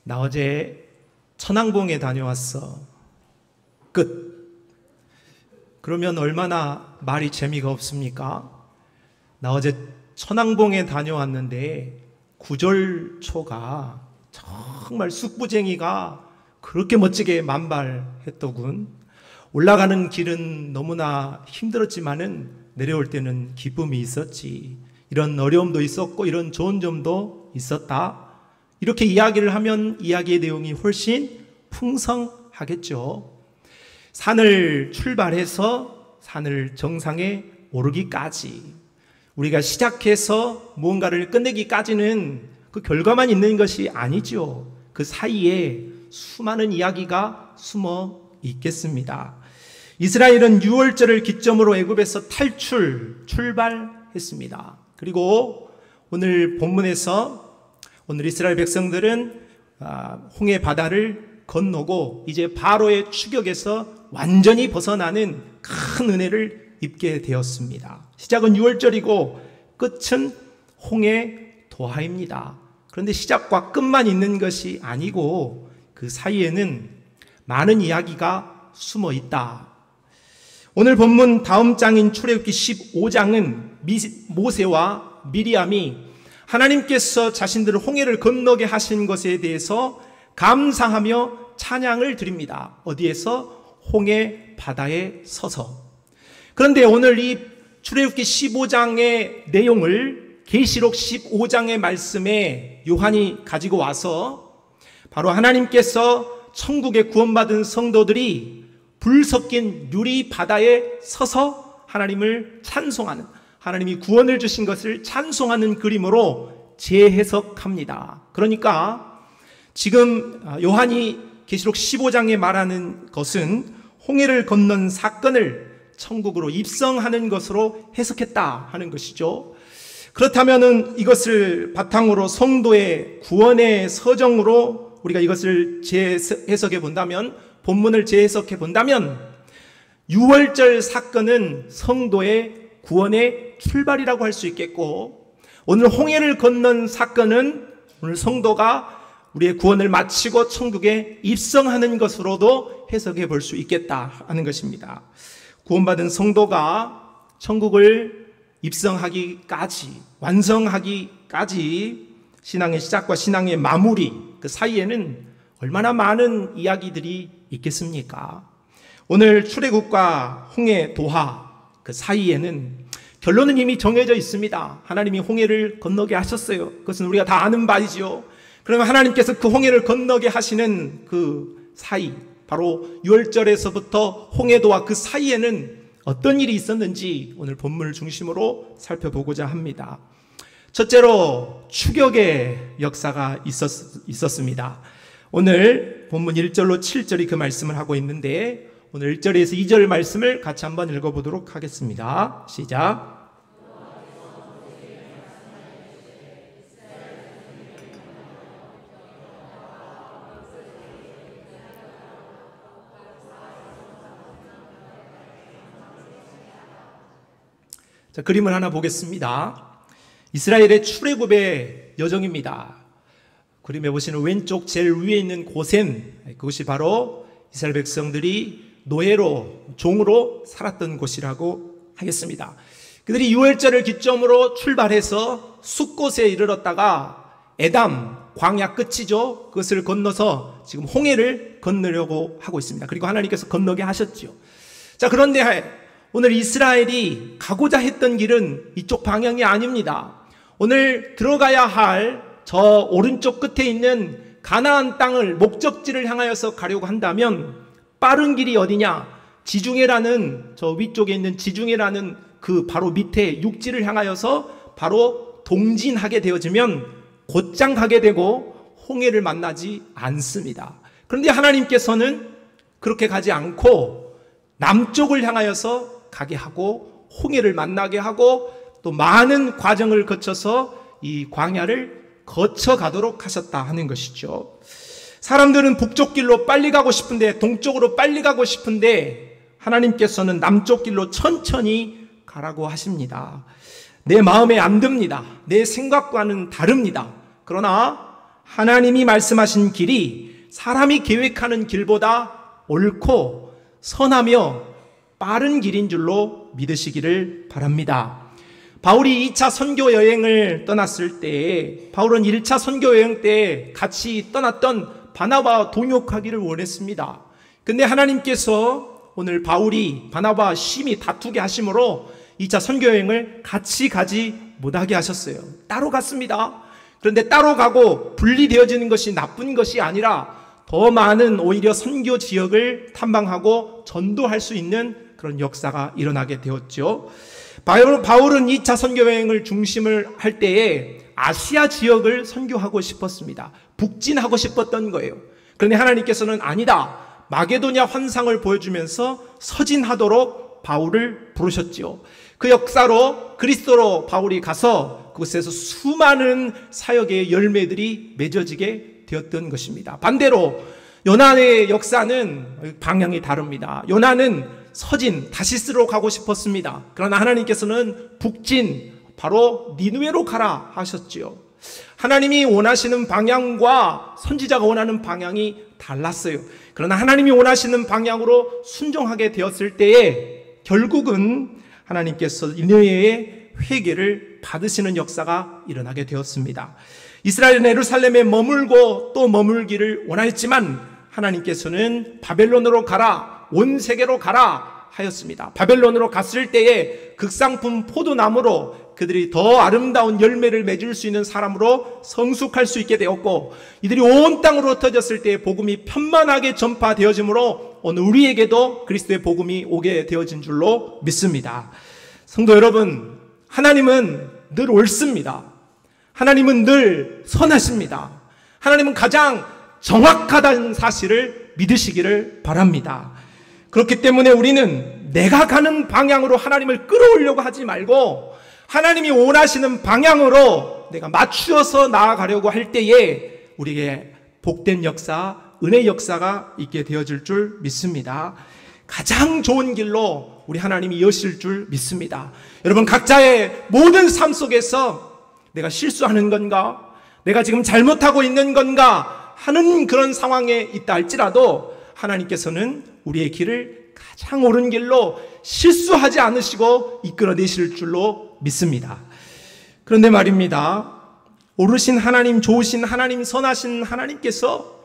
나 어제 천왕봉에 다녀왔어. 끝. 그러면 얼마나 말이 재미가 없습니까? 나 어제 천왕봉에 다녀왔는데 구절초가 정말 숙부쟁이가 그렇게 멋지게 만발했더군. 올라가는 길은 너무나 힘들었지만은 내려올 때는 기쁨이 있었지. 이런 어려움도 있었고 이런 좋은 점도 있었다. 이렇게 이야기를 하면 이야기의 내용이 훨씬 풍성하겠죠. 산을 출발해서 산을 정상에 오르기까지, 우리가 시작해서 무언가를 끝내기까지는 그 결과만 있는 것이 아니죠. 그 사이에 수많은 이야기가 숨어 있겠습니다. 이스라엘은 유월절을 기점으로 애굽에서 출발했습니다. 그리고 오늘 본문에서 오늘 이스라엘 백성들은 홍해 바다를 건너고 이제 바로의 추격에서 완전히 벗어나는 큰 은혜를 입게 되었습니다. 시작은 유월절이고 끝은 홍해 도하입니다. 그런데 시작과 끝만 있는 것이 아니고 그 사이에는 많은 이야기가 숨어 있다. 오늘 본문 다음 장인 출애굽기 15장은 모세와 미리암이 하나님께서 자신들을 홍해를 건너게 하신 것에 대해서 감사하며 찬양을 드립니다. 어디에서? 홍해 바다에 서서. 그런데 오늘 이 출애굽기 15장의 내용을 계시록 15장의 말씀에 요한이 가지고 와서 바로 하나님께서 천국에 구원받은 성도들이 불 섞인 유리 바다에 서서 하나님을 찬송하는, 하나님이 구원을 주신 것을 찬송하는 그림으로 재해석합니다. 그러니까 지금 요한이 계시록 15장에 말하는 것은 홍해를 건넌 사건을 천국으로 입성하는 것으로 해석했다 하는 것이죠. 그렇다면은 이것을 바탕으로 성도의 구원의 서정으로 우리가 이것을 재해석해 본다면, 본문을 재해석해 본다면 유월절 사건은 성도의 구원의 출발이라고 할 수 있겠고, 오늘 홍해를 건넌 사건은 오늘 성도가 우리의 구원을 마치고 천국에 입성하는 것으로도 해석해 볼 수 있겠다 하는 것입니다. 구원받은 성도가 천국을 입성하기까지, 완성하기까지 신앙의 시작과 신앙의 마무리, 그 사이에는 얼마나 많은 이야기들이 있겠습니까? 오늘 출애굽과 홍해 도하 그 사이에는 결론은 이미 정해져 있습니다. 하나님이 홍해를 건너게 하셨어요. 그것은 우리가 다 아는 바이지요. 그러면 하나님께서 그 홍해를 건너게 하시는 그 사이, 바로 유월절에서부터 홍해도와 그 사이에는 어떤 일이 있었는지 오늘 본문을 중심으로 살펴보고자 합니다. 첫째로 추격의 역사가 있었습니다. 오늘 본문 1절로 7절이 그 말씀을 하고 있는데, 오늘 1절에서 2절 말씀을 같이 한번 읽어보도록 하겠습니다. 시작. 자, 그림을 하나 보겠습니다. 이스라엘의 출애굽의 여정입니다. 그림에 보시는 왼쪽 제일 위에 있는 고센, 그것이 바로 이스라엘 백성들이 노예로, 종으로 살았던 곳이라고 하겠습니다. 그들이 유월절을 기점으로 출발해서 숫곳에 이르렀다가 에담, 광야 끝이죠. 그것을 건너서 지금 홍해를 건너려고 하고 있습니다. 그리고 하나님께서 건너게 하셨죠. 자, 그런데 오늘 이스라엘이 가고자 했던 길은 이쪽 방향이 아닙니다. 오늘 들어가야 할 저 오른쪽 끝에 있는 가나안 땅을, 목적지를 향하여서 가려고 한다면 빠른 길이 어디냐? 지중해라는, 저 위쪽에 있는 지중해라는 그 바로 밑에 육지를 향하여서 바로 동진하게 되어지면 곧장 가게 되고 홍해를 만나지 않습니다. 그런데 하나님께서는 그렇게 가지 않고 남쪽을 향하여서 가게 하고 홍해를 만나게 하고 또 많은 과정을 거쳐서 이 광야를 거쳐가도록 하셨다 하는 것이죠. 사람들은 북쪽 길로 빨리 가고 싶은데, 동쪽으로 빨리 가고 싶은데 하나님께서는 남쪽 길로 천천히 가라고 하십니다. 내 마음에 안 듭니다. 내 생각과는 다릅니다. 그러나 하나님이 말씀하신 길이 사람이 계획하는 길보다 옳고 선하며 빠른 길인 줄로 믿으시기를 바랍니다. 바울이 2차 선교 여행을 떠났을 때, 바울은 1차 선교 여행 때 같이 떠났던 바나바와 동역하기를 원했습니다. 근데 하나님께서 오늘 바울이 바나바와 심히 다투게 하심으로 2차 선교 여행을 같이 가지 못하게 하셨어요. 따로 갔습니다. 그런데 따로 가고 분리되어지는 것이 나쁜 것이 아니라 더 많은 오히려 선교 지역을 탐방하고 전도할 수 있는 그런 역사가 일어나게 되었죠. 바울은 2차 선교 여행을 중심을 할 때에 아시아 지역을 선교하고 싶었습니다. 북진하고 싶었던 거예요. 그런데 하나님께서는 아니다, 마게도냐 환상을 보여주면서 서진하도록 바울을 부르셨지요. 그 역사로 그리스도로 바울이 가서 그곳에서 수많은 사역의 열매들이 맺어지게 되었던 것입니다. 반대로 요나의 역사는 방향이 다릅니다. 요나는 서진 다시스로 가고 싶었습니다. 그러나 하나님께서는 북진, 바로 니느웨로 가라 하셨지요. 하나님이 원하시는 방향과 선지자가 원하는 방향이 달랐어요. 그러나 하나님이 원하시는 방향으로 순종하게 되었을 때에 결국은 하나님께서 니느웨의 회개를 받으시는 역사가 일어나게 되었습니다. 이스라엘은 예루살렘에 머물고 또 머물기를 원하였지만 하나님께서는 바벨론으로 가라, 온 세계로 가라 하였습니다. 바벨론으로 갔을 때에 극상품 포도나무로 그들이 더 아름다운 열매를 맺을 수 있는 사람으로 성숙할 수 있게 되었고, 이들이 온 땅으로 흩어졌을 때에 복음이 편만하게 전파되어지므로 오늘 우리에게도 그리스도의 복음이 오게 되어진 줄로 믿습니다. 성도 여러분, 하나님은 늘 옳습니다. 하나님은 늘 선하십니다. 하나님은 가장 정확하다는 사실을 믿으시기를 바랍니다. 그렇기 때문에 우리는 내가 가는 방향으로 하나님을 끌어오려고 하지 말고 하나님이 원하시는 방향으로 내가 맞추어서 나아가려고 할 때에 우리에게 복된 역사, 은혜의 역사가 있게 되어질 줄 믿습니다. 가장 좋은 길로 우리 하나님이 여실 줄 믿습니다. 여러분, 각자의 모든 삶 속에서 내가 실수하는 건가? 내가 지금 잘못하고 있는 건가? 하는 그런 상황에 있다 할지라도 하나님께서는 우리의 길을 가장 옳은 길로 실수하지 않으시고 이끌어내실 줄로 믿습니다. 그런데 말입니다, 오르신 하나님, 좋으신 하나님, 선하신 하나님께서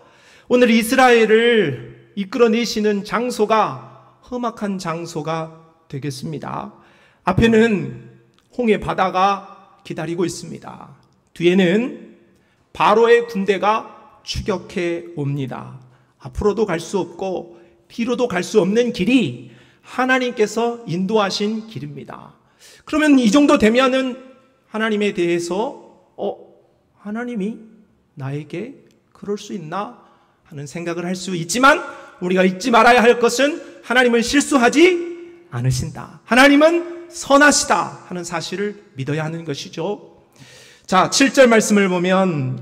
오늘 이스라엘을 이끌어내시는 장소가 험악한 장소가 되겠습니다. 앞에는 홍해 바다가 기다리고 있습니다. 뒤에는 바로의 군대가 추격해 옵니다. 앞으로도 갈 수 없고 뒤로도 갈 수 없는 길이 하나님께서 인도하신 길입니다. 그러면 이 정도 되면은 하나님에 대해서 하나님이 나에게 그럴 수 있나 하는 생각을 할 수 있지만, 우리가 잊지 말아야 할 것은 하나님은 실수하지 않으신다, 하나님은 선하시다 하는 사실을 믿어야 하는 것이죠. 자, 7절 말씀을 보면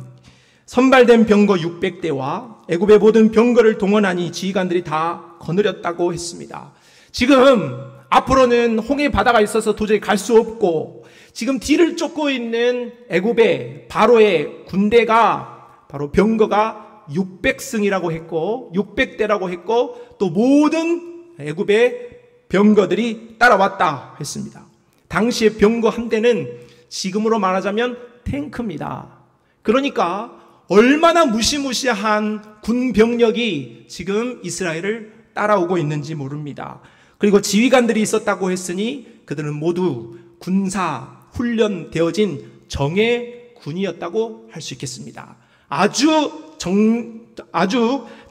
선발된 병거 600대와 애굽의 모든 병거를 동원하니 지휘관들이 다 거느렸다고 했습니다. 지금 앞으로는 홍해 바다가 있어서 도저히 갈 수 없고, 지금 뒤를 쫓고 있는 애굽의 바로의 군대가 바로 병거가 600승이라고 했고 600대라고 했고, 또 모든 애굽의 병거들이 따라왔다 했습니다. 당시의 병거 한 대는 지금으로 말하자면 탱크입니다. 그러니까 얼마나 무시무시한 군병력이 지금 이스라엘을 따라오고 있는지 모릅니다. 그리고 지휘관들이 있었다고 했으니 그들은 모두 군사 훈련되어진 정예 군이었다고 할 수 있겠습니다. 아주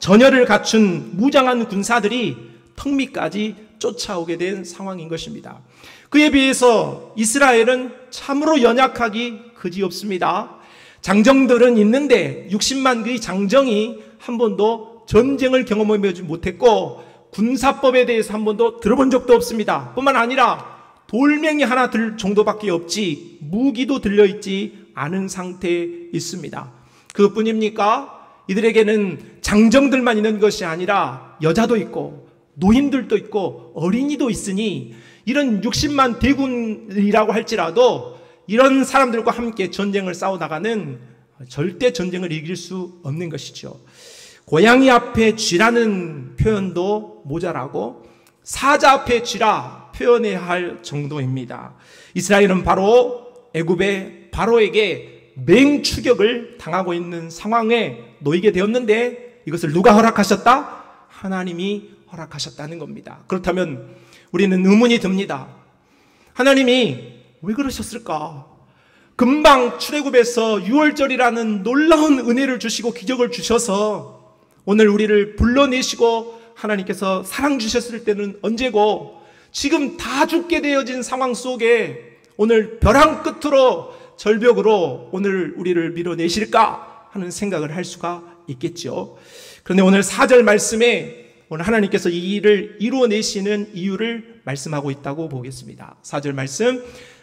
전열을 갖춘 무장한 군사들이 턱 밑까지 쫓아오게 된 상황인 것입니다. 그에 비해서 이스라엘은 참으로 연약하기 그지없습니다. 장정들은 있는데 60만 그의 장정이 한 번도 전쟁을 경험해보지 못했고 군사법에 대해서 한 번도 들어본 적도 없습니다. 뿐만 아니라 돌멩이 하나 들 정도밖에 없지 무기도 들려있지 않은 상태에 있습니다. 그것뿐입니까? 이들에게는 장정들만 있는 것이 아니라 여자도 있고 노인들도 있고 어린이도 있으니 이런 60만 대군이라고 할지라도 이런 사람들과 함께 전쟁을 싸워나가는 절대 전쟁을 이길 수 없는 것이죠. 고양이 앞에 쥐라는 표현도 모자라고 사자 앞에 쥐라 표현해야 할 정도입니다. 이스라엘은 바로 애굽의 바로에게 맹추격을 당하고 있는 상황에 놓이게 되었는데 이것을 누가 허락하셨다? 하나님이 허락하셨다는 겁니다. 그렇다면 우리는 의문이 듭니다. 하나님이 왜 그러셨을까? 금방 출애굽에서 유월절이라는 놀라운 은혜를 주시고 기적을 주셔서 오늘 우리를 불러내시고 하나님께서 사랑 주셨을 때는 언제고 지금 다 죽게 되어진 상황 속에 오늘 벼랑 끝으로 절벽으로 오늘 우리를 밀어내실까 하는 생각을 할 수가 있겠죠. 그런데 오늘 4절 말씀에 오늘 하나님께서 이 일을 이루어내시는 이유를 말씀하고 있다고 보겠습니다. 4절 말씀,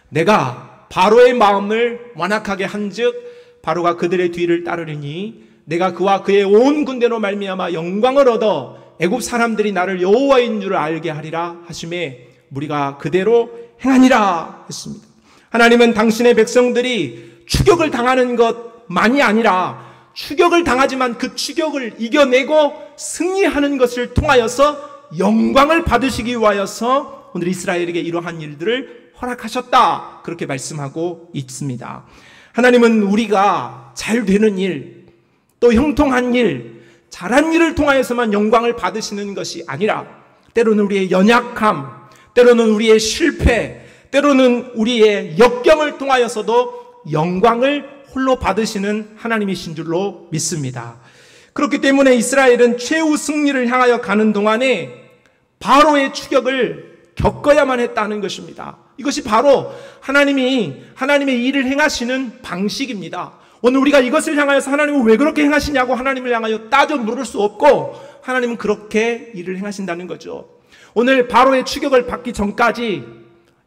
내가 바로의 마음을 완악하게 한즉 바로가 그들의 뒤를 따르리니 내가 그와 그의 온 군대로 말미암아 영광을 얻어 애굽 사람들이 나를 여호와인 줄 알게 하리라 하심에 무리가 그대로 행하니라 했습니다. 하나님은 당신의 백성들이 추격을 당하는 것만이 아니라 추격을 당하지만 그 추격을 이겨내고 승리하는 것을 통하여서 영광을 받으시기 위하여서 오늘 이스라엘에게 이러한 일들을 허락하셨다. 그렇게 말씀하고 있습니다. 하나님은 우리가 잘 되는 일, 또 형통한 일, 잘한 일을 통하여서만 영광을 받으시는 것이 아니라 때로는 우리의 연약함, 때로는 우리의 실패, 때로는 우리의 역경을 통하여서도 영광을 홀로 받으시는 하나님이신 줄로 믿습니다. 그렇기 때문에 이스라엘은 최후 승리를 향하여 가는 동안에 바로의 추격을 겪어야만 했다는 것입니다. 이것이 바로 하나님의 일을 행하시는 방식입니다. 오늘 우리가 이것을 향하여서 하나님은 왜 그렇게 행하시냐고 하나님을 향하여 따져 물을 수 없고 하나님은 그렇게 일을 행하신다는 거죠. 오늘 바로의 추격을 받기 전까지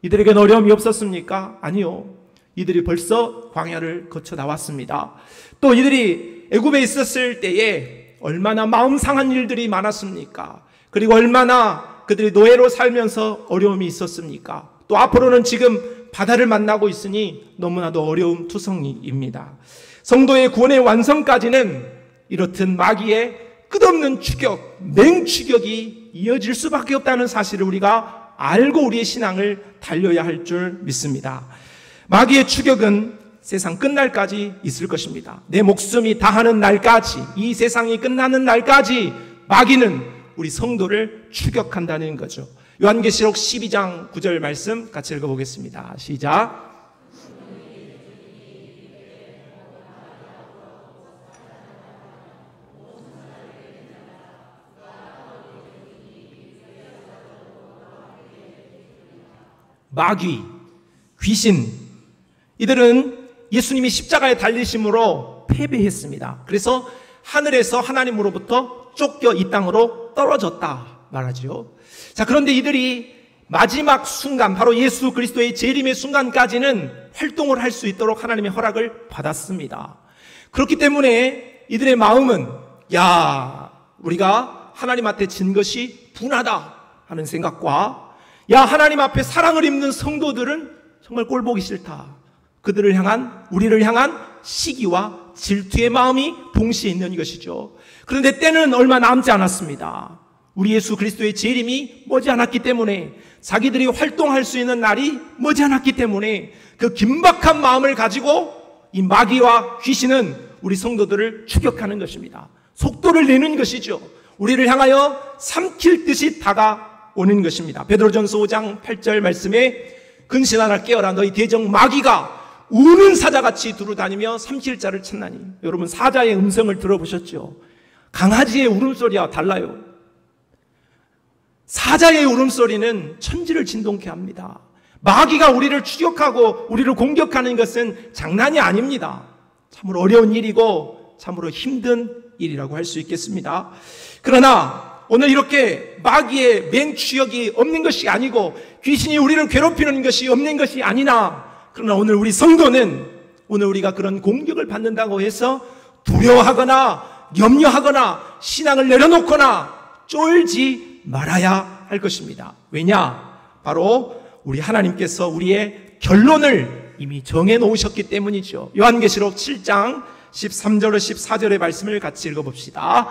이들에게는 어려움이 없었습니까? 아니요. 이들이 벌써 광야를 거쳐 나왔습니다. 또 이들이 애굽에 있었을 때에 얼마나 마음 상한 일들이 많았습니까? 그리고 얼마나 그들이 노예로 살면서 어려움이 있었습니까? 또 앞으로는 지금 바다를 만나고 있으니 너무나도 어려움 투성이입니다. 성도의 구원의 완성까지는 이렇듯 마귀의 끝없는 추격, 맹추격이 이어질 수밖에 없다는 사실을 우리가 알고 우리의 신앙을 달려야 할 줄 믿습니다. 마귀의 추격은 세상 끝날까지 있을 것입니다. 내 목숨이 다하는 날까지, 이 세상이 끝나는 날까지 마귀는 우리 성도를 추격한다는 거죠. 요한계시록 12장 9절 말씀 같이 읽어보겠습니다. 시작. 마귀, 귀신, 이들은 예수님이 십자가에 달리심으로 패배했습니다. 그래서 하늘에서 하나님으로부터 쫓겨 이 땅으로 떨어졌다 말하죠. 자, 그런데 이들이 마지막 순간, 바로 예수 그리스도의 재림의 순간까지는 활동을 할 수 있도록 하나님의 허락을 받았습니다. 그렇기 때문에 이들의 마음은 우리가 하나님한테 진 것이 분하다 하는 생각과 하나님 앞에 사랑을 입는 성도들은 정말 꼴보기 싫다. 우리를 향한 시기와 질투의 마음이 동시에 있는 것이죠. 그런데 때는 얼마 남지 않았습니다. 우리 예수 그리스도의 재림이 머지않았기 때문에, 자기들이 활동할 수 있는 날이 머지않았기 때문에 그 긴박한 마음을 가지고 이 마귀와 귀신은 우리 성도들을 추격하는 것입니다. 속도를 내는 것이죠. 우리를 향하여 삼킬 듯이 다가오는 것입니다. 베드로전서 5장 8절 말씀에 근신하라 깨어라 너희 대적 마귀가 우는 사자같이 두루다니며 삼킬 자를 찾나니. 여러분, 사자의 음성을 들어보셨죠? 강아지의 울음소리와 달라요. 사자의 울음소리는 천지를 진동케 합니다. 마귀가 우리를 추격하고 우리를 공격하는 것은 장난이 아닙니다. 참으로 어려운 일이고 참으로 힘든 일이라고 할 수 있겠습니다. 그러나 오늘 이렇게 마귀의 맹추격이 없는 것이 아니고 귀신이 우리를 괴롭히는 것이 없는 것이 아니나, 그러나 오늘 우리 성도는 오늘 우리가 그런 공격을 받는다고 해서 두려워하거나 염려하거나 신앙을 내려놓거나 쫄지 말아야 할 것입니다. 왜냐? 바로 우리 하나님께서 우리의 결론을 이미 정해 놓으셨기 때문이죠. 요한계시록 7장 13절로 14절의 말씀을 같이 읽어봅시다.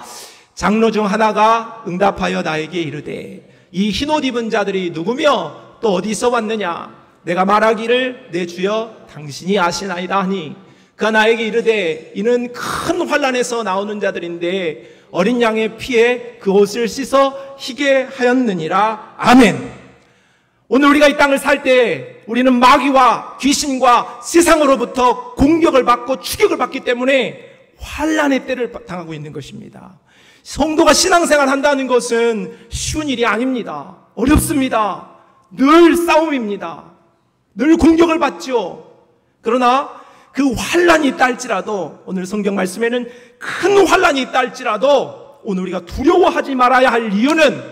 장로 중 하나가 응답하여 나에게 이르되 이 흰옷 입은 자들이 누구며 또 어디서 왔느냐? 내가 말하기를 내 주여 당신이 아시나이다 하니 그가 나에게 이르되 이는 큰 환난에서 나오는 자들인데 어린 양의 피에 그 옷을 씻어 희게 하였느니라. 아멘. 오늘 우리가 이 땅을 살 때 우리는 마귀와 귀신과 세상으로부터 공격을 받고 추격을 받기 때문에 환난의 때를 당하고 있는 것입니다. 성도가 신앙생활 한다는 것은 쉬운 일이 아닙니다. 어렵습니다. 늘 싸움입니다. 늘 공격을 받죠. 그러나 그 환난이 있다 할지라도 오늘 성경 말씀에는 큰 환난이 있다 할지라도 오늘 우리가 두려워하지 말아야 할 이유는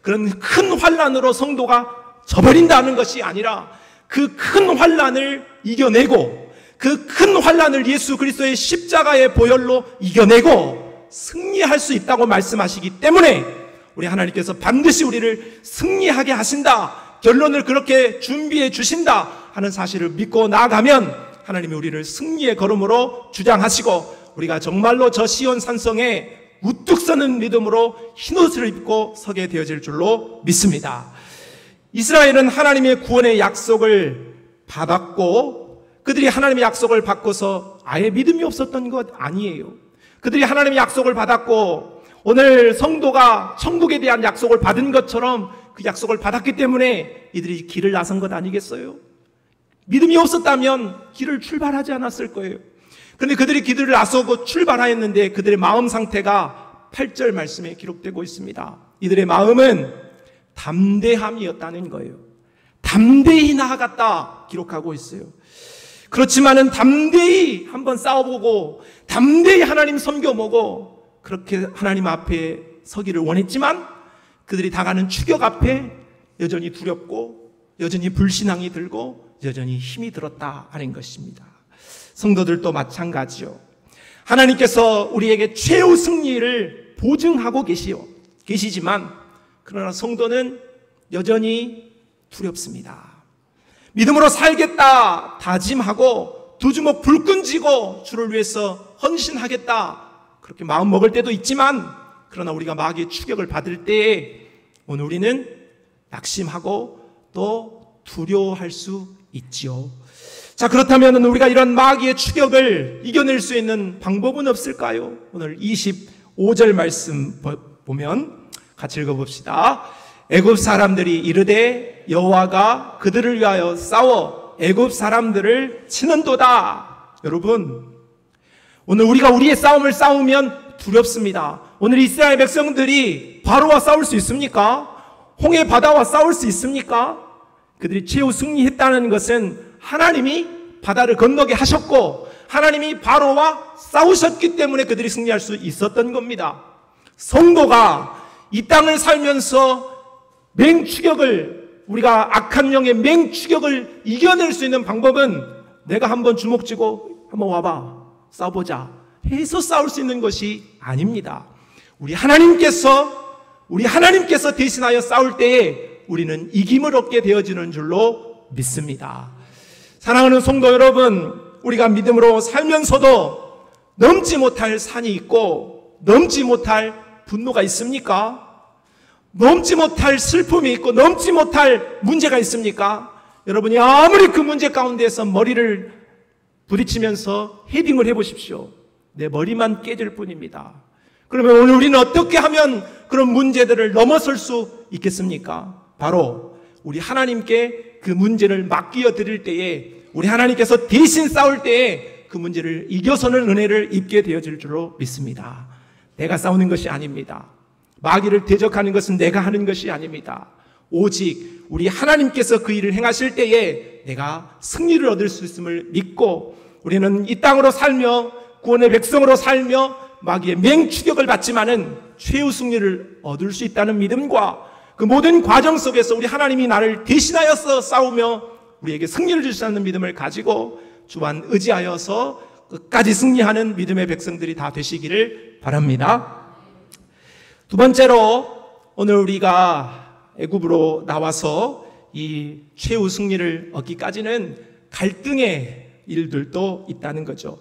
그런 큰 환난으로 성도가 져버린다는 것이 아니라 그 큰 환난을 이겨내고 그 큰 환난을 예수 그리스도의 십자가의 보혈로 이겨내고 승리할 수 있다고 말씀하시기 때문에 우리 하나님께서 반드시 우리를 승리하게 하신다, 결론을 그렇게 준비해 주신다 하는 사실을 믿고 나아가면 하나님이 우리를 승리의 걸음으로 주장하시고 우리가 정말로 저 시온 산성에 우뚝 서는 믿음으로 흰옷을 입고 서게 되어질 줄로 믿습니다. 이스라엘은 하나님의 구원의 약속을 받았고 그들이 하나님의 약속을 받고서 아예 믿음이 없었던 것 아니에요. 그들이 하나님의 약속을 받았고 오늘 성도가 천국에 대한 약속을 받은 것처럼 그 약속을 받았기 때문에 이들이 길을 나선 것 아니겠어요? 믿음이 없었다면 길을 출발하지 않았을 거예요. 그런데 그들이 길을 나서고 출발하였는데 그들의 마음 상태가 8절 말씀에 기록되고 있습니다. 이들의 마음은 담대함이었다는 거예요. 담대히 나아갔다 기록하고 있어요. 그렇지만은 담대히 한번 싸워보고 담대히 하나님 섬겨보고 그렇게 하나님 앞에 서기를 원했지만 그들이 당하는 추격 앞에 여전히 두렵고 여전히 불신앙이 들고 여전히 힘이 들었다 하는 것입니다. 성도들도 마찬가지요. 하나님께서 우리에게 최후 승리를 보증하고 계시지만 그러나 성도는 여전히 두렵습니다. 믿음으로 살겠다 다짐하고 두 주먹 불끈 쥐고 주를 위해서 헌신하겠다 그렇게 마음 먹을 때도 있지만 그러나 우리가 마귀의 추격을 받을 때에 오늘 우리는 낙심하고 또 두려워할 수 있지요. 자, 그렇다면 우리가 이런 마귀의 추격을 이겨낼 수 있는 방법은 없을까요? 오늘 25절 말씀 보면 같이 읽어봅시다. 애굽 사람들이 이르되 여호와가 그들을 위하여 싸워 애굽 사람들을 치는도다. 여러분, 오늘 우리가 우리의 싸움을 싸우면 두렵습니다. 오늘 이스라엘 백성들이 바로와 싸울 수 있습니까? 홍해 바다와 싸울 수 있습니까? 그들이 최후 승리했다는 것은 하나님이 바다를 건너게 하셨고 하나님이 바로와 싸우셨기 때문에 그들이 승리할 수 있었던 겁니다. 성도가 이 땅을 살면서 우리가 악한 영의 맹추격을 이겨낼 수 있는 방법은 내가 한번 주먹 쥐고 한번 와봐 싸워보자 해서 싸울 수 있는 것이 아닙니다. 우리 하나님께서 대신하여 싸울 때에 우리는 이김을 얻게 되어지는 줄로 믿습니다. 사랑하는 성도 여러분, 우리가 믿음으로 살면서도 넘지 못할 산이 있고 넘지 못할 분노가 있습니까? 넘지 못할 슬픔이 있고 넘지 못할 문제가 있습니까? 여러분이 아무리 그 문제 가운데에서 머리를 부딪히면서 헤딩을 해보십시오. 내 머리만 깨질 뿐입니다. 그러면 오늘 우리는 어떻게 하면 그런 문제들을 넘어설 수 있겠습니까? 바로 우리 하나님께 그 문제를 맡겨 드릴 때에 우리 하나님께서 대신 싸울 때에 그 문제를 이겨서는 은혜를 입게 되어질 줄로 믿습니다. 내가 싸우는 것이 아닙니다. 마귀를 대적하는 것은 내가 하는 것이 아닙니다. 오직 우리 하나님께서 그 일을 행하실 때에 내가 승리를 얻을 수 있음을 믿고 우리는 이 땅으로 살며 구원의 백성으로 살며 마귀의 맹추격을 받지만은 최후 승리를 얻을 수 있다는 믿음과 그 모든 과정 속에서 우리 하나님이 나를 대신하여서 싸우며 우리에게 승리를 주시는 믿음을 가지고 주만 의지하여서 끝까지 승리하는 믿음의 백성들이 다 되시기를 바랍니다. 두 번째로 오늘 우리가 애굽으로 나와서 이 최후 승리를 얻기까지는 갈등의 일들도 있다는 거죠.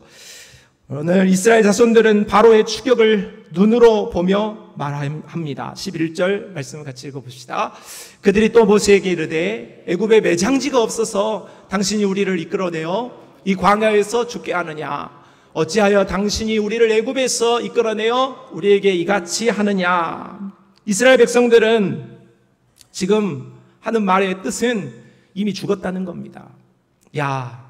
오늘 이스라엘 자손들은 바로의 추격을 눈으로 보며 말합니다. 11절 말씀을 같이 읽어봅시다. 그들이 또 모세에게 이르되 애굽에 매장지가 없어서 당신이 우리를 이끌어내어 이 광야에서 죽게 하느냐? 어찌하여 당신이 우리를 애굽에서 이끌어내어 우리에게 이같이 하느냐? 이스라엘 백성들은 지금 하는 말의 뜻은 이미 죽었다는 겁니다. 야,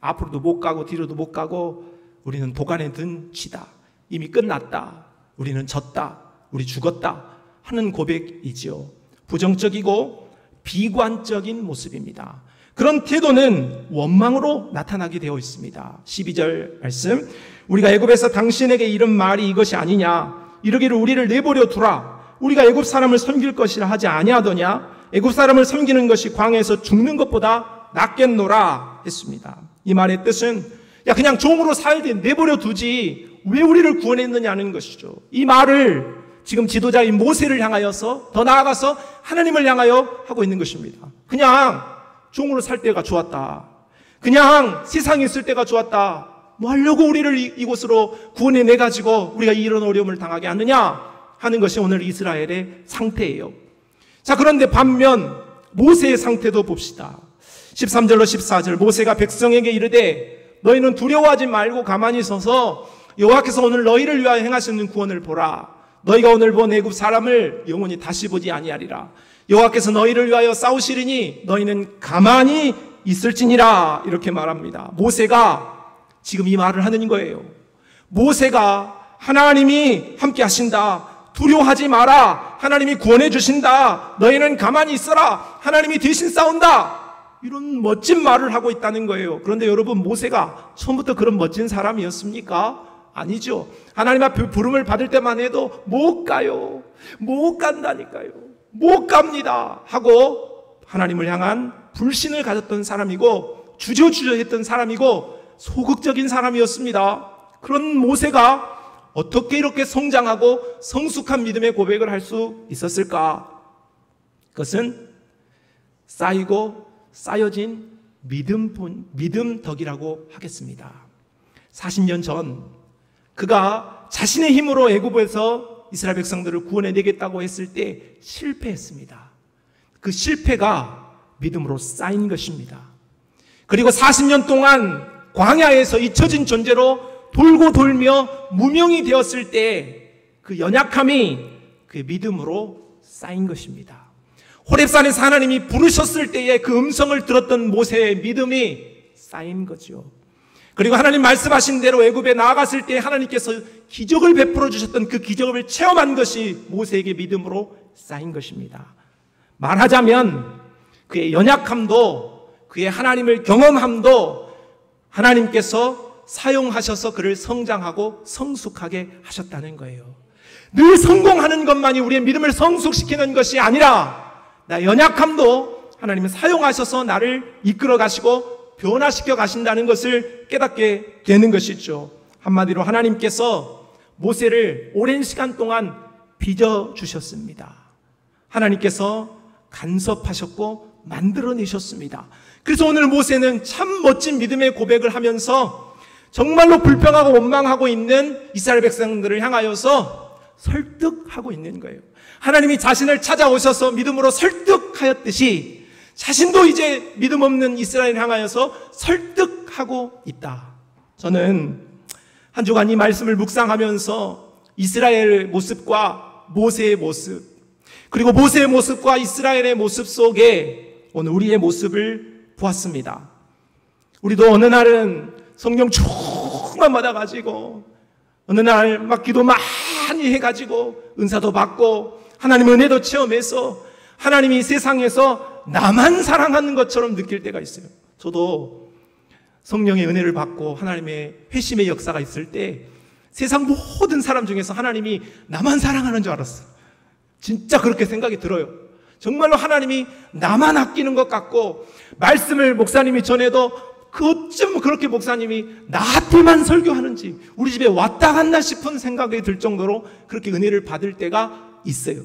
앞으로도 못 가고 뒤로도 못 가고 우리는 도간에 든 쥐다. 이미 끝났다. 우리는 졌다. 우리 죽었다. 하는 고백이지요. 부정적이고 비관적인 모습입니다. 그런 태도는 원망으로 나타나게 되어 있습니다. 12절 말씀. 우리가 애굽에서 당신에게 이른 말이 이것이 아니냐? 이르기를 우리를 내버려 두라. 우리가 애굽 사람을 섬길 것이라 하지 아니하더냐? 애굽 사람을 섬기는 것이 광야에서 죽는 것보다 낫겠노라 했습니다. 이 말의 뜻은 야 그냥 종으로 살되 내버려 두지 왜 우리를 구원했느냐는 것이죠. 이 말을 지금 지도자인 모세를 향하여서 더 나아가서 하나님을 향하여 하고 있는 것입니다. 그냥 종으로 살 때가 좋았다. 그냥 세상에 있을 때가 좋았다. 뭐 하려고 우리를 이곳으로 구원해내가지고 우리가 이런 어려움을 당하게 하느냐 하는 것이 오늘 이스라엘의 상태예요. 자, 그런데 반면 모세의 상태도 봅시다. 13절로 14절 모세가 백성에게 이르되 너희는 두려워하지 말고 가만히 서서 여호와께서 오늘 너희를 위하여 행하시는 구원을 보라. 너희가 오늘 본 애굽 사람을 영원히 다시 보지 아니하리라. 여호와께서 너희를 위하여 싸우시리니 너희는 가만히 있을지니라. 이렇게 말합니다. 모세가 지금 이 말을 하는 거예요. 모세가 하나님이 함께 하신다. 두려워하지 마라. 하나님이 구원해 주신다. 너희는 가만히 있어라. 하나님이 대신 싸운다. 이런 멋진 말을 하고 있다는 거예요. 그런데 여러분 모세가 처음부터 그런 멋진 사람이었습니까? 아니죠. 하나님 앞에 부름을 받을 때만 해도 못 가요. 못 간다니까요. 못 갑니다. 하고 하나님을 향한 불신을 가졌던 사람이고 주저주저했던 사람이고 소극적인 사람이었습니다. 그런 모세가 어떻게 이렇게 성장하고 성숙한 믿음의 고백을 할 수 있었을까? 그것은 쌓이고 쌓여진 믿음 덕이라고 하겠습니다. 40년 전 그가 자신의 힘으로 애굽에서 이스라엘 백성들을 구원해내겠다고 했을 때 실패했습니다. 그 실패가 믿음으로 쌓인 것입니다. 그리고 40년 동안 광야에서 잊혀진 존재로 돌고 돌며 무명이 되었을 때 그 연약함이 그 믿음으로 쌓인 것입니다. 호렙산에서 하나님이 부르셨을 때에 그 음성을 들었던 모세의 믿음이 쌓인 거죠. 그리고 하나님 말씀하신 대로 애굽에 나아갔을 때 하나님께서 기적을 베풀어 주셨던 그 기적을 체험한 것이 모세에게 믿음으로 쌓인 것입니다. 말하자면 그의 연약함도 그의 하나님을 경험함도 하나님께서 사용하셔서 그를 성장하고 성숙하게 하셨다는 거예요. 늘 성공하는 것만이 우리의 믿음을 성숙시키는 것이 아니라 나 연약함도 하나님은 사용하셔서 나를 이끌어 가시고 변화시켜 가신다는 것을 깨닫게 되는 것이죠. 한마디로 하나님께서 모세를 오랜 시간 동안 빚어주셨습니다. 하나님께서 간섭하셨고 만들어내셨습니다. 그래서 오늘 모세는 참 멋진 믿음의 고백을 하면서 정말로 불평하고 원망하고 있는 이스라엘 백성들을 향하여서 설득하고 있는 거예요. 하나님이 자신을 찾아오셔서 믿음으로 설득하였듯이 자신도 이제 믿음 없는 이스라엘을 향하여서 설득하고 있다. 저는 한 주간 이 말씀을 묵상하면서 이스라엘의 모습과 모세의 모습, 그리고 모세의 모습과 이스라엘의 모습 속에 오늘 우리의 모습을 보았습니다. 우리도 어느 날은 성령 충만 받아가지고 어느 날 막 기도 많이 해가지고 은사도 받고 하나님 은혜도 체험해서 하나님이 세상에서 나만 사랑하는 것처럼 느낄 때가 있어요. 저도 성령의 은혜를 받고 하나님의 회심의 역사가 있을 때 세상 모든 사람 중에서 하나님이 나만 사랑하는 줄 알았어요. 진짜 그렇게 생각이 들어요. 정말로 하나님이 나만 아끼는 것 같고 말씀을 목사님이 전해도 어쩜 그렇게 목사님이 나한테만 설교하는지 우리 집에 왔다 갔나 싶은 생각이 들 정도로 그렇게 은혜를 받을 때가 있어요.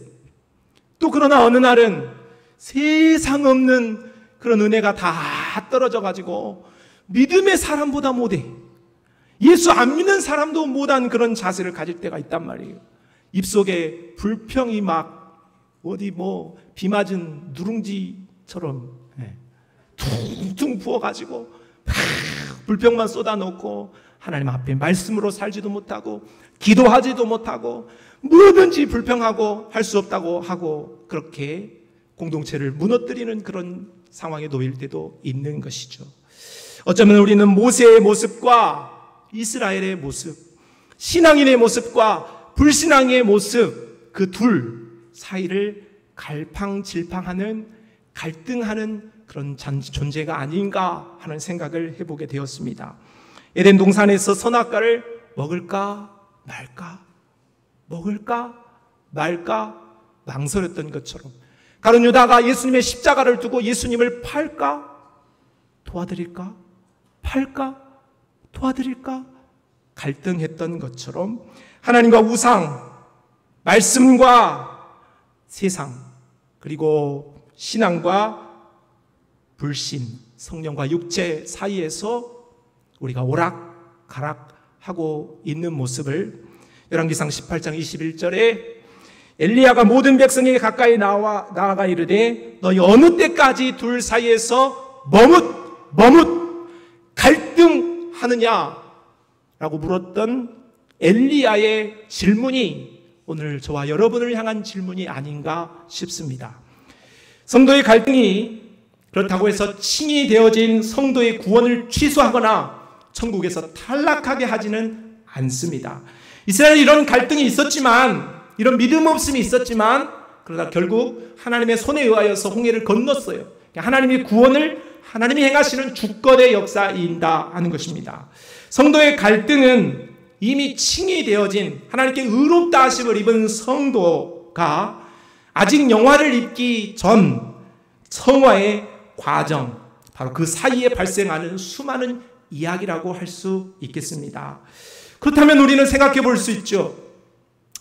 또 그러나 어느 날은 세상 없는 그런 은혜가 다 떨어져 가지고 믿음의 사람보다 못해. 예수 안 믿는 사람도 못한 그런 자세를 가질 때가 있단 말이에요. 입속에 불평이 막 어디 비 맞은 누룽지처럼 퉁퉁 부어가지고 불평만 쏟아놓고 하나님 앞에 말씀으로 살지도 못하고 기도하지도 못하고 뭐든지 불평하고 할 수 없다고 하고 그렇게 공동체를 무너뜨리는 그런 상황에 놓일 때도 있는 것이죠. 어쩌면 우리는 모세의 모습과 이스라엘의 모습, 신앙인의 모습과 불신앙의 모습, 그 둘 사이를 갈팡질팡하는, 갈등하는 그런 존재가 아닌가 하는 생각을 해보게 되었습니다. 에덴 동산에서 선악과를 먹을까 말까, 먹을까 말까 망설였던 것처럼 가룟 유다가 예수님의 십자가를 두고 예수님을 팔까 도와드릴까, 팔까 도와드릴까 갈등했던 것처럼 하나님과 우상, 말씀과 세상, 그리고 신앙과 불신, 성령과 육체 사이에서 우리가 오락가락하고 있는 모습을 열왕기상 18장 21절에 엘리야가 모든 백성에게 가까이 나아가 이르되 너희 어느 때까지 둘 사이에서 머뭇 갈등하느냐 라고 물었던 엘리야의 질문이 오늘 저와 여러분을 향한 질문이 아닌가 싶습니다. 성도의 갈등이 그렇다고 해서 칭이 되어진 성도의 구원을 취소하거나 천국에서 탈락하게 하지는 않습니다. 이스라엘에 이런 갈등이 있었지만, 이런 믿음 없음이 있었지만, 그러다 결국 하나님의 손에 의하여서 홍해를 건넜어요. 하나님의 구원을 하나님이 행하시는 주권의 역사이다 하는 것입니다. 성도의 갈등은 이미 칭이 되어진 하나님께 의롭다 하심을 입은 성도가 아직 영화를 입기 전 성화의 과정, 바로 그 사이에 발생하는 수많은 이야기라고 할 수 있겠습니다. 그렇다면 우리는 생각해 볼 수 있죠.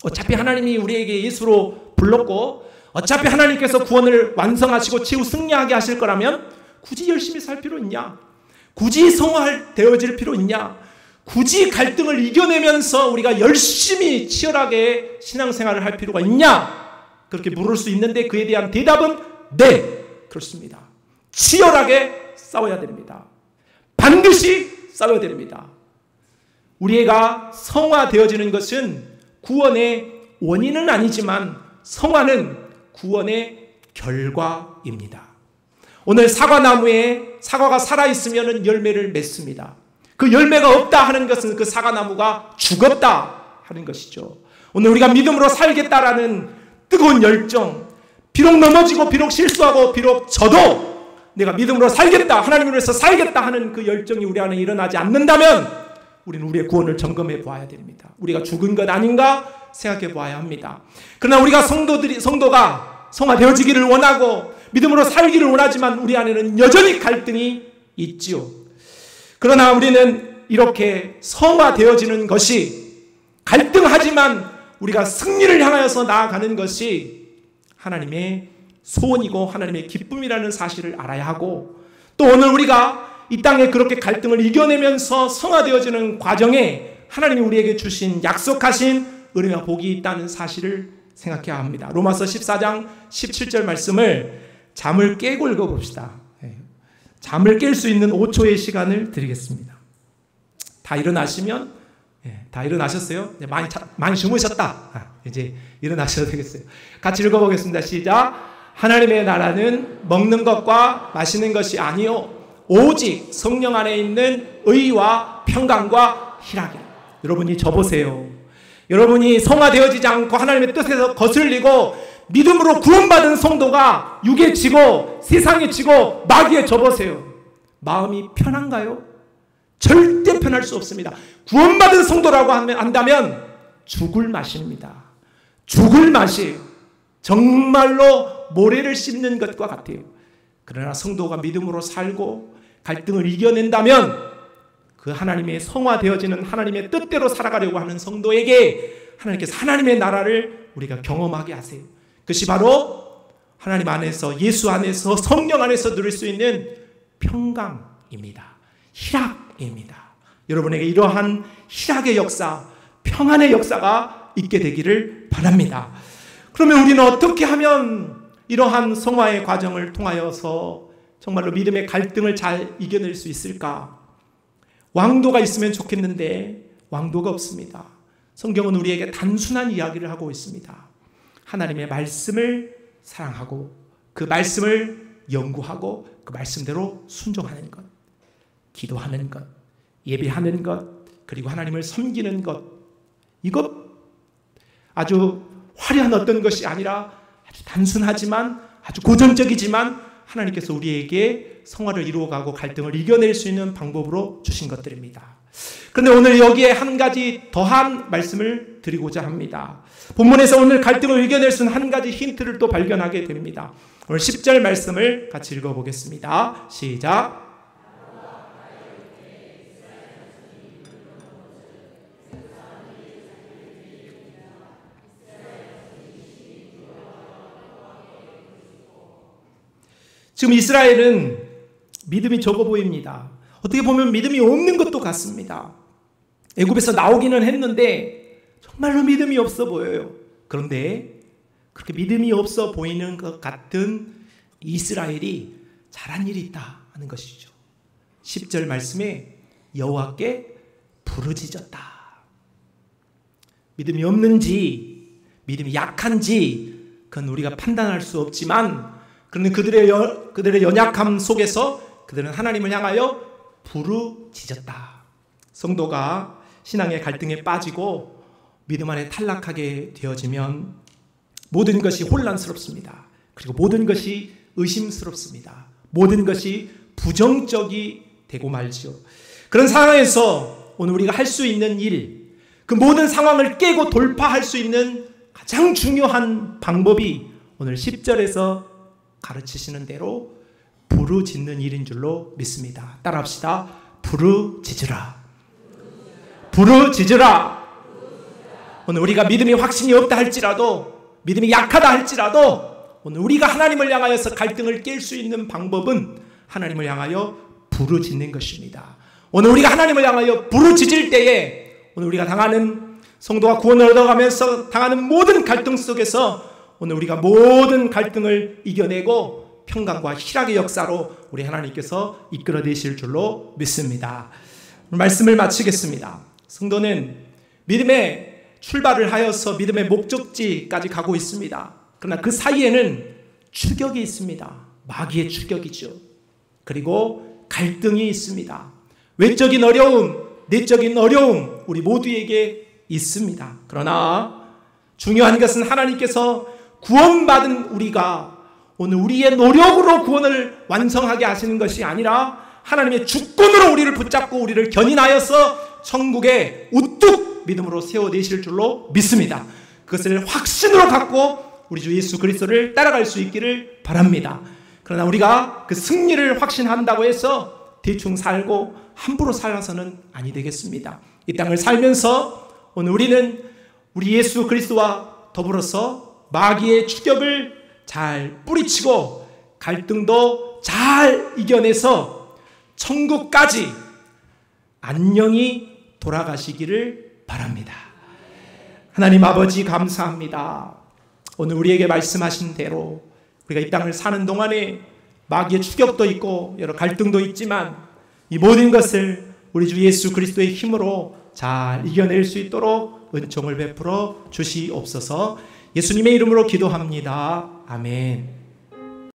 어차피 하나님이 우리에게 예수로 불렀고 어차피 하나님께서 구원을 완성하시고 최후 승리하게 하실 거라면 굳이 열심히 살 필요 있냐? 굳이 성화되어질 필요 있냐? 굳이 갈등을 이겨내면서 우리가 열심히 치열하게 신앙생활을 할 필요가 있냐? 그렇게 물을 수 있는데 그에 대한 대답은 네, 그렇습니다. 치열하게 싸워야 됩니다. 반드시 싸워야 됩니다. 우리가 성화되어지는 것은 구원의 원인은 아니지만 성화는 구원의 결과입니다. 오늘 사과나무에 사과가 살아있으면 열매를 맺습니다. 그 열매가 없다 하는 것은 그 사과나무가 죽었다 하는 것이죠. 오늘 우리가 믿음으로 살겠다라는 뜨거운 열정, 비록 넘어지고 비록 실수하고 비록 져도 내가 믿음으로 살겠다, 하나님을 위해서 살겠다 하는 그 열정이 우리 안에 일어나지 않는다면 우리는 우리의 구원을 점검해 보아야 됩니다. 우리가 죽은 것 아닌가 생각해 보아야 합니다. 그러나 우리가 성도가 성화되어지기를 원하고 믿음으로 살기를 원하지만 우리 안에는 여전히 갈등이 있지요. 그러나 우리는 이렇게 성화되어지는 것이 갈등하지만 우리가 승리를 향하여서 나아가는 것이 하나님의 소원이고 하나님의 기쁨이라는 사실을 알아야 하고, 또 오늘 우리가 이 땅에 그렇게 갈등을 이겨내면서 성화되어지는 과정에 하나님이 우리에게 주신 약속하신 은혜와 복이 있다는 사실을 생각해야 합니다. 로마서 14장 17절 말씀을 잠을 깨고 읽어봅시다. 잠을 깰 수 있는 5초의 시간을 드리겠습니다. 다 일어나시면, 다 일어나셨어요? 많이 주무셨다. 이제 일어나셔도 되겠어요. 같이 읽어보겠습니다. 시작. 하나님의 나라는 먹는 것과 마시는 것이 아니요 오직 성령 안에 있는 의와 평강과 희락이라. 여러분이 저보세요. 여러분이 성화되어지지 않고 하나님의 뜻에서 거슬리고 믿음으로 구원받은 성도가 육에 지고 세상에 지고 마귀에 접으세요. 마음이 편한가요? 절대 편할 수 없습니다. 구원받은 성도라고 한다면 죽을 맛입니다. 죽을 맛이 정말로 모래를 씹는 것과 같아요. 그러나 성도가 믿음으로 살고 갈등을 이겨낸다면 그 하나님의 성화되어지는 하나님의 뜻대로 살아가려고 하는 성도에게 하나님께서 하나님의 나라를 우리가 경험하게 하세요. 그것이 바로 하나님 안에서, 예수 안에서, 성령 안에서 누릴 수 있는 평강입니다. 희락입니다. 여러분에게 이러한 희락의 역사, 평안의 역사가 있게 되기를 바랍니다. 그러면 우리는 어떻게 하면 이러한 성화의 과정을 통하여서 정말로 믿음의 갈등을 잘 이겨낼 수 있을까? 왕도가 있으면 좋겠는데 왕도가 없습니다. 성경은 우리에게 단순한 이야기를 하고 있습니다. 하나님의 말씀을 사랑하고 그 말씀을 연구하고 그 말씀대로 순종하는 것, 기도하는 것, 예배하는 것, 그리고 하나님을 섬기는 것, 이것 아주 화려한 어떤 것이 아니라 아주 단순하지만 아주 고전적이지만 하나님께서 우리에게 성화를 이루어가고 갈등을 이겨낼 수 있는 방법으로 주신 것들입니다. 그런데 오늘 여기에 한 가지 더한 말씀을 드리고자 합니다. 본문에서 오늘 갈등을 이겨낼 수 있는 한 가지 힌트를 또 발견하게 됩니다. 오늘 10절 말씀을 같이 읽어보겠습니다. 시작. 지금 이스라엘은 믿음이 적어 보입니다. 어떻게 보면 믿음이 없는 것도 같습니다. 애굽에서 나오기는 했는데 정말로 믿음이 없어 보여요. 그런데 그렇게 믿음이 없어 보이는 것 같은 이스라엘이 잘한 일이 있다 하는 것이죠. 10절 말씀에 여호와께 부르짖었다. 믿음이 없는지 믿음이 약한지 그건 우리가 판단할 수 없지만 그런데 그들의 연약함 속에서 그들은 하나님을 향하여 부르짖었다. 성도가 신앙의 갈등에 빠지고 믿음 안에 탈락하게 되어지면 모든 것이 혼란스럽습니다. 그리고 모든 것이 의심스럽습니다. 모든 것이 부정적이 되고 말지요. 그런 상황에서 오늘 우리가 할 수 있는 일, 그 모든 상황을 깨고 돌파할 수 있는 가장 중요한 방법이 오늘 10절에서 가르치시는 대로 부르짖는 일인 줄로 믿습니다. 따라합시다. 부르짖으라. 부르짖으라. 오늘 우리가 믿음이 확신이 없다 할지라도, 믿음이 약하다 할지라도 오늘 우리가 하나님을 향하여서 갈등을 깰 수 있는 방법은 하나님을 향하여 부르짖는 것입니다. 오늘 우리가 하나님을 향하여 부르짖을 때에 오늘 우리가 당하는, 성도가 구원을 얻어가면서 당하는 모든 갈등 속에서 오늘 우리가 모든 갈등을 이겨내고 평강과 희락의 역사로 우리 하나님께서 이끌어내실 줄로 믿습니다. 말씀을 마치겠습니다. 성도는 믿음의 출발을 하여서 믿음의 목적지까지 가고 있습니다. 그러나 그 사이에는 추격이 있습니다. 마귀의 추격이죠. 그리고 갈등이 있습니다. 외적인 어려움, 내적인 어려움 우리 모두에게 있습니다. 그러나 중요한 것은 하나님께서 구원받은 우리가 오늘 우리의 노력으로 구원을 완성하게 하시는 것이 아니라 하나님의 주권으로 우리를 붙잡고 우리를 견인하여서 천국에 우뚝 믿음으로 세워내실 줄로 믿습니다. 그것을 확신으로 갖고 우리 주 예수 그리스도를 따라갈 수 있기를 바랍니다. 그러나 우리가 그 승리를 확신한다고 해서 대충 살고 함부로 살아서는 아니 되겠습니다. 이 땅을 살면서 오늘 우리는 우리 예수 그리스도와 더불어서 마귀의 추격을 잘 뿌리치고 갈등도 잘 이겨내서 천국까지 안녕히 돌아가시기를 바랍니다. 하나님 아버지 감사합니다. 오늘 우리에게 말씀하신 대로 우리가 이 땅을 사는 동안에 마귀의 추격도 있고 여러 갈등도 있지만 이 모든 것을 우리 주 예수 그리스도의 힘으로 잘 이겨낼 수 있도록 은총을 베풀어 주시옵소서. 예수님의 이름으로 기도합니다. 아멘.